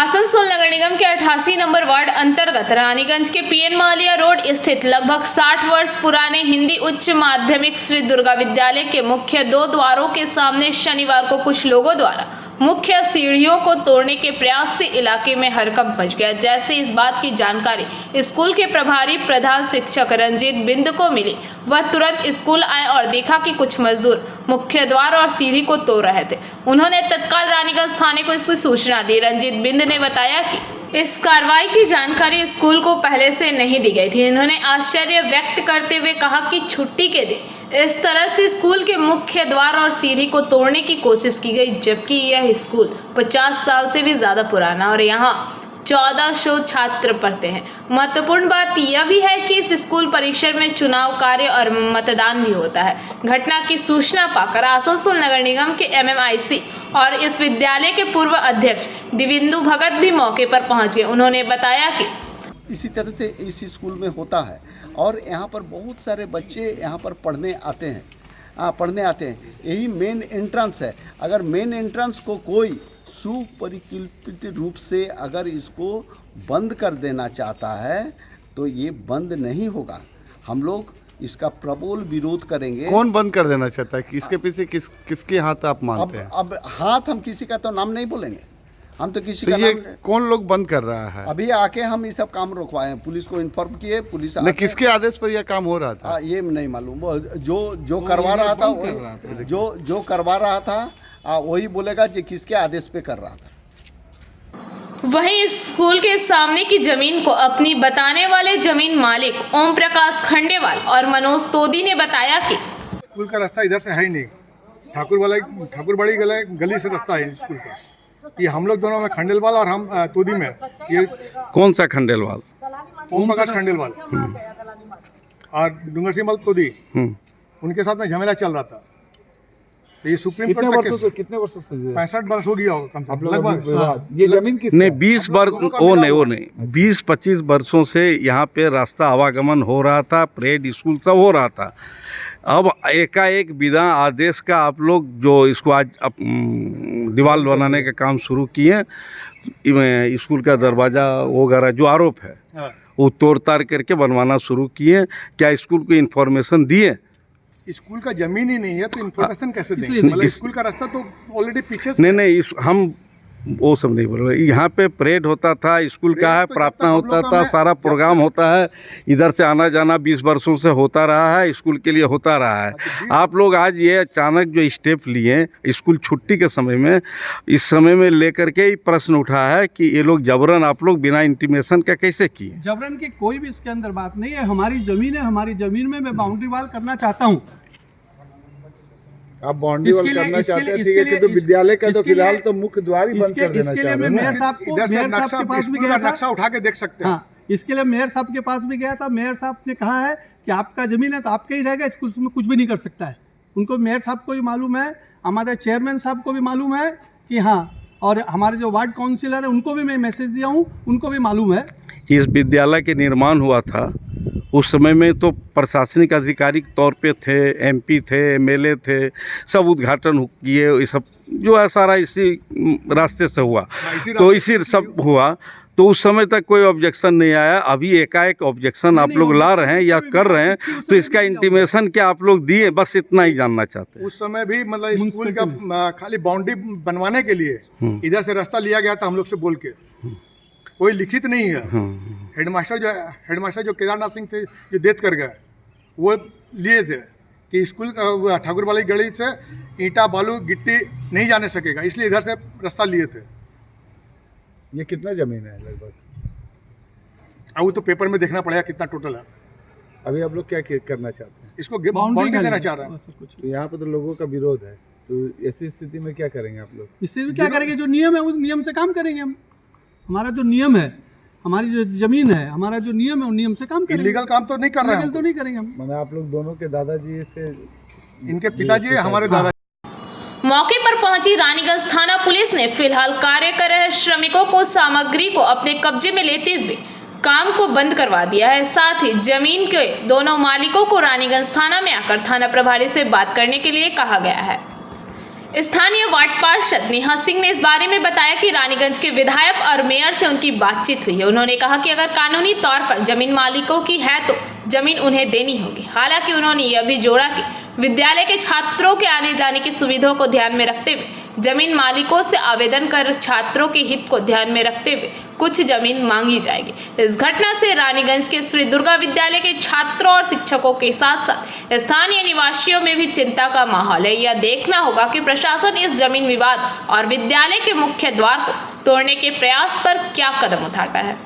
आसनसोल नगर निगम के 88 number ward अंतर्गत रानीगंज के पीएन मालिया रोड स्थित लगभग 60 वर्ष पुराने हिंदी उच्च माध्यमिक श्री दुर्गा विद्यालय के मुख्य दो द्वारों के सामने शनिवार को कुछ लोगों द्वारा मुख्य सीढ़ियों को तोड़ने के प्रयास से इलाके में हड़कंप मच गया। जैसे इस बात की जानकारी स्कूल के प्रभारी प्रधान शिक्षक रंजीत बिंद को मिली, वह तुरंत स्कूल आए और देखा कि कुछ मजदूर मुख्य द्वार और सीढ़ी को तोड़ रहे थे। उन्होंने तत्काल रानीगंज थाने को इसकी सूचना दी। रंजीत बिंद ने बताया कि इस कार्रवाई की जानकारी स्कूल को पहले से नहीं दी गई थी। उन्होंने आश्चर्य व्यक्त करते हुए कहा कि छुट्टी के दिन इस तरह से स्कूल के मुख्य द्वार और सीढ़ी को तोड़ने की कोशिश की गई, जबकि यह स्कूल 50 साल से भी ज़्यादा पुराना और यहाँ 1400 छात्र पढ़ते हैं। महत्वपूर्ण बात यह भी है कि इस स्कूल परिसर में चुनाव कार्य और मतदान भी होता है। घटना की सूचना पाकर आसनसोल नगर निगम के MMIC और इस विद्यालय के पूर्व अध्यक्ष दिविंदु भगत भी मौके पर पहुंच गए। उन्होंने बताया कि इसी तरह से इस स्कूल में होता है और यहाँ पर बहुत सारे बच्चे यहाँ पर पढ़ने आते हैं। यही मेन एंट्रेंस है। अगर मेन एंट्रेंस को कोई सुपरिकल्पित रूप से अगर इसको बंद कर देना चाहता है तो ये बंद नहीं होगा। हम लोग इसका प्रबल विरोध करेंगे। कौन बंद कर देना चाहता है? किसके पीछे किसके हाथ आप मानते हैं? अब हाथ हम किसी का तो नाम नहीं बोलेंगे, हम तो किसी तो का ये नाम कौन लोग बंद कर रहा है? अभी आके हम ये सब काम रुकवाए हैं, पुलिस को इन्फॉर्म किए। पुलिस नहीं, किसके आदेश पर यह काम हो रहा था? ये नहीं मालूम। जो करवा रहा था जो करवा रहा था वही बोलेगा कि किसके आदेश पे कर रहा था। वहीं स्कूल के सामने की जमीन को अपनी बताने वाले जमीन मालिक ओम प्रकाश खंडेवाल और मनोज तोदी ने बताया कि स्कूल का रास्ता इधर से है ही नहीं। ठाकुरबाड़ी गली से रास्ता है स्कूल का। ये हम लोग दोनों में खंडेलवाल और हम तोदी में। ये कौन सा खंडेलवाल? ओम प्रकाश खंडेलवाल और डूंगर सिंह तोदी, उनके साथ में झमेला चल रहा था। तो ये सुप्रीम कोर्ट तक कितने वर्षों से 65 वर्ष हो गया होगा कम से कम लगभग। ये जमीन किस नहीं 20 वर्ष वो नहीं 20-25 वर्षों से यहाँ पे रास्ता आवागमन हो रहा था, परेड स्कूल सब हो रहा था। अब एकाएक बिना आदेश का आप लोग जो इसको आज दीवार बनाने का काम शुरू किए, स्कूल का दरवाज़ा वगैरह जो आरोप है वो तोड़ ताड़ करके बनवाना शुरू किए। क्या स्कूल को इन्फॉर्मेशन दिए? स्कूल का जमीन ही नहीं है तो इन्फॉर्मेशन कैसे देंगे? मतलब स्कूल का रास्ता तो ऑलरेडी पीछे से नहीं हम वो सब नहीं बोल रहे। यहाँ पे परेड होता था, स्कूल का है, प्रार्थना होता था, सारा प्रोग्राम होता है। इधर से आना जाना 20 वर्षों से होता रहा है, स्कूल के लिए होता रहा है। आप लोग आज ये अचानक जो स्टेप लिए स्कूल छुट्टी के समय में, इस समय में लेकर के ही प्रश्न उठा है कि ये लोग जबरन आप लोग बिना इंटीमेशन का कैसे किए? जबरन की कोई भी इसके अंदर बात नहीं है। हमारी ज़मीन है, हमारी ज़मीन में मैं बाउंड्री वॉल करना चाहता हूँ। आप बाउंड्री वॉल करना चाहते हैं, ठीक है, तो विद्यालय का तो फिलहाल तो मुख्य द्वार ही बंद कर देना इसके लिए मैं मेयर साहब के पास भी गया था। नक्शा उठा के देख सकते हैं। हाँ, इसके लिए मेयर साहब के पास भी गया था। मेयर साहब ने कहा है कि आपका ज़मीन है तो आपके ही रहेगा, स्कूल में कुछ भी नहीं कर सकता है। उनको मेयर साहब को भी मालूम है, हमारे चेयरमैन साहब को भी मालूम है कि हाँ, और हमारे जो वार्ड काउंसिलर है उनको भी मैं मैसेज दिया हूँ, उनको भी मालूम है। इस विद्यालय के निर्माण हुआ था उस समय में तो प्रशासनिक अधिकारी के तौर पे थे, MP थे, MLA थे, सब उद्घाटन किए। ये सब जो है सारा इसी रास्ते से हुआ, तो इसी सब हुआ। तो उस समय तक कोई ऑब्जेक्शन नहीं आया। अभी एकाएक ऑब्जेक्शन आप लोग ला रहे हैं या कर रहे हैं, तो इसका इंटीमेशन क्या आप लोग दिए? बस इतना ही जानना चाहते हैं। उस समय भी मतलब स्कूल का खाली बाउंड्री बनवाने के लिए इधर से रास्ता लिया गया था हम लोग से बोल के, कोई लिखित नहीं है। हेडमास्टर जो केदारनाथ सिंह थे जो डेथ कर गए, वो लिए थे कि स्कूल ठाकुरबाड़ी गली से ईंटा बालू गिट्टी नहीं जाने सकेगा, इसलिए इधर से रास्ता लिए थे। ये कितना जमीन है लगभग? अब वो तो पेपर में देखना पड़ेगा कितना टोटल है। अभी आप लोग क्या करना चाहते हैं? इसको बाउंड्री देना चाह रहा है। तो यहाँ पे तो लोगों का विरोध है, तो ऐसी स्थिति में क्या करेंगे आप लोग? इससे भी क्या करेंगे? जो नियम है उस नियम से काम करेंगे हम। हमारा जो नियम है, हमारी जो जमीन है, हमारा जो नियम है उन नियम से काम करेंगे। इलीगल काम तो नहीं कर रहे हैं, तो नहीं करेंगे हम। मैंने आप लोग दोनों के दादाजी से, इनके पिताजी हमारे दादा। मौके पर पहुंची रानीगंज थाना पुलिस ने फिलहाल कार्य कर रहे श्रमिकों को सामग्री को अपने कब्जे में लेते हुए काम को बंद करवा दिया है। साथ ही जमीन के दोनों मालिकों को रानीगंज थाना में आकर थाना प्रभारी से बात करने के लिए कहा गया है। स्थानीय वार्ड पार्षद नेहा सिंह ने इस बारे में बताया कि रानीगंज के विधायक और मेयर से उनकी बातचीत हुई है। उन्होंने कहा कि अगर कानूनी तौर पर जमीन मालिकों की है तो जमीन उन्हें देनी होगी। हालांकि उन्होंने यह भी जोड़ा कि विद्यालय के छात्रों के आने जाने की सुविधाओं को ध्यान में रखते हुए जमीन मालिकों से आवेदन कर छात्रों के हित को ध्यान में रखते हुए कुछ जमीन मांगी जाएगी। इस घटना से रानीगंज के श्री दुर्गा विद्यालय के छात्रों और शिक्षकों के साथ साथ स्थानीय निवासियों में भी चिंता का माहौल है। यह देखना होगा कि प्रशासन इस जमीन विवाद और विद्यालय के मुख्य द्वार को तोड़ने के प्रयास पर क्या कदम उठाता है।